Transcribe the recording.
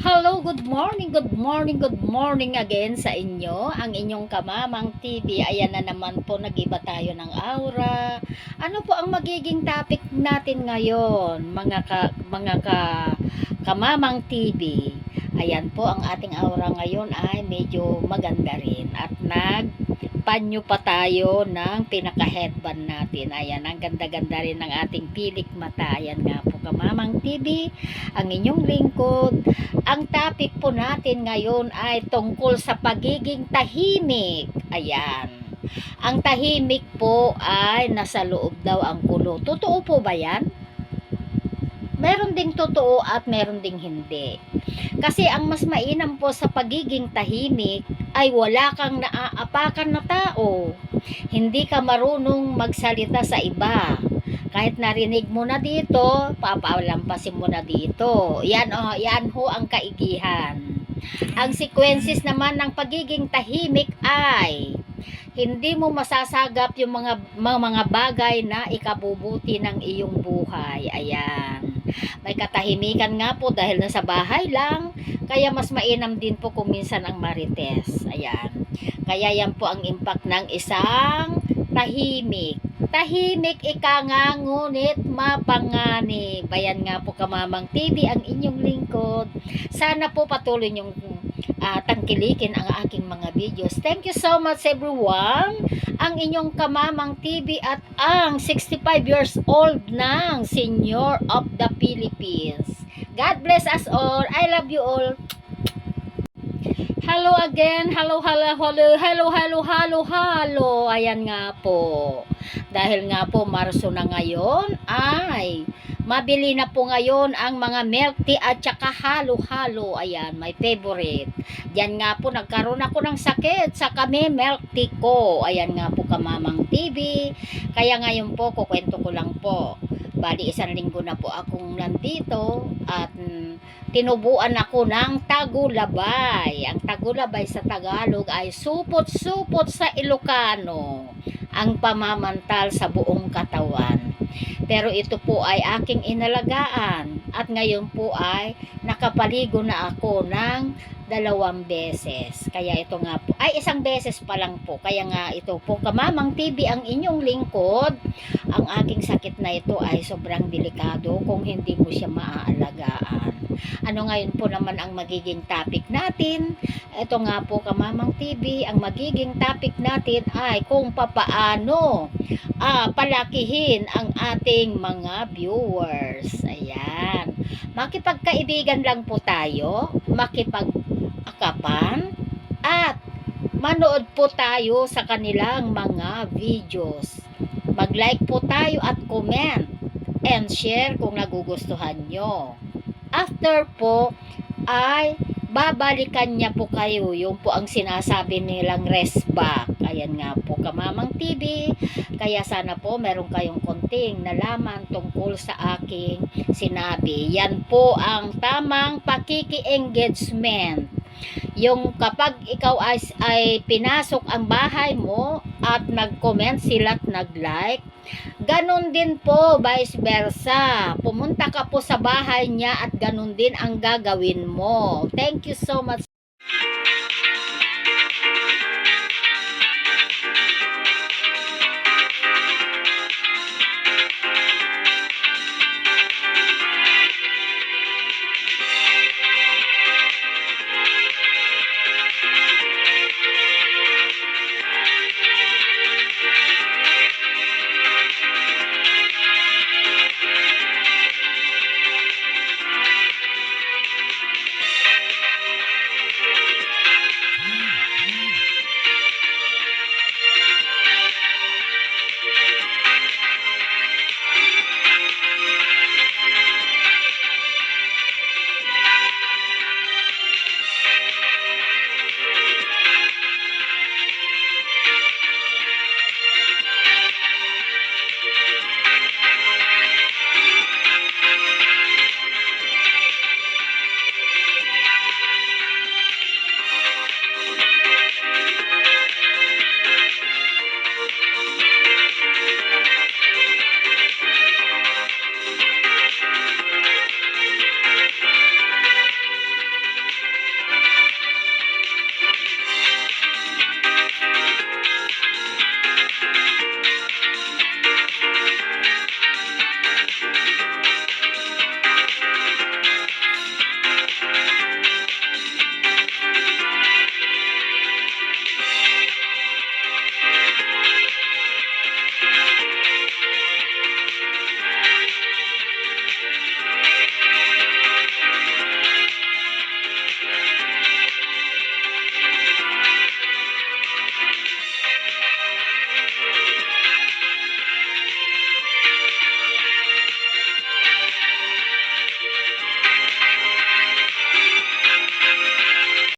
Hello, good morning, good morning, good morning again sa inyo. Ang inyong kamamang TV. Ayan na naman po, nag-iba tayo ng aura. Ano po ang magiging topic natin ngayon, kamamang TV? Ayan po, ang ating aura ngayon ay medyo maganda rin. At panyo pa tayo ng pinaka-headband natin. Ayan, ang ganda-ganda rin ng ating pilik mata. Ayan nga po, kamamang TV, ang inyong lingkod. Ang topic po natin ngayon ay tungkol sa pagiging tahimik. Ayan. Ang tahimik po ay nasa loob daw ang kulo. Totoo po ba yan? Meron ding totoo at meron ding hindi. Kasi ang mas mainam po sa pagiging tahimik ay wala kang naaapakan na tao. Hindi ka marunong magsalita sa iba. Kahit narinig mo na dito, papalampasin mo na dito. Yan ho ang kaigihan. Ang sequences naman ng pagiging tahimik ay hindi mo masasagap yung mga bagay na ikabubuti ng iyong buhay. Ayan. May katahimikan nga po dahil nasa bahay lang, kaya mas mainam din po kung minsan ang marites. Ayan. Kaya yan po ang impact ng isang tahimik. Tahimik ika nga, ngunit mapanganib. Ayan nga po, kamamang TV, ang inyong lingkod. Sana po patuloy niyong tangkilikin ang aking mga videos. Thank you so much everyone. Ang inyong kamamang TV at ang 65 years old ng Senior of the Philippines. God bless us all. I love you all. Hello again. Hello, hello, hello, hello, hello, hello, hello. Ayan nga po. Dahil nga po Marso na ngayon ay mabili na po ngayon ang mga milk tea at saka halo-halo. Ayan, my favorite. Diyan nga po nagkaroon ako ng sakit sa kami milk tea ko. Ayan nga po, kamamang TV. Kaya ngayon po, kukwento ko lang po. Bali, 1 linggo na po akong nandito at tinubuan ako ng Tagulabay. Ang Tagulabay sa Tagalog ay supot-supot sa Ilocano. Ang pamamantal sa buong katawan. Pero ito po ay aking inalagaan at ngayon po ay nakapaligo na ako ng 2 beses. Kaya ito nga po, ay 1 beses pa lang po. Kaya nga ito po, kamamang TV, ang inyong lingkod. Ang aking sakit na ito ay sobrang delikado kung hindi mo siya maaalagaan. Ano ngayon po naman ang magiging topic natin? Ito nga po, kamamang TV, ang magiging topic natin ay kung papaano palakihin ang ating mga viewers. Ayan. Makipagkaibigan lang po tayo, makipag-akapan, at manood po tayo sa kanilang mga videos. Mag-like po tayo at comment and share kung nagugustuhan nyo. After po ay babalikan niya po kayo, yung po ang sinasabi nilang rest back. Ayan nga po, kamamang TV. Kaya sana po meron kayong konting nalaman tungkol sa aking sinabi. Yan po ang tamang pakiki-engagement. Yung kapag ikaw ay pinasok ang bahay mo at nag-comment sila at nag-like, ganon din po, vice versa. Pumunta ka po sa bahay niya at ganon din ang gagawin mo. Thank you so much.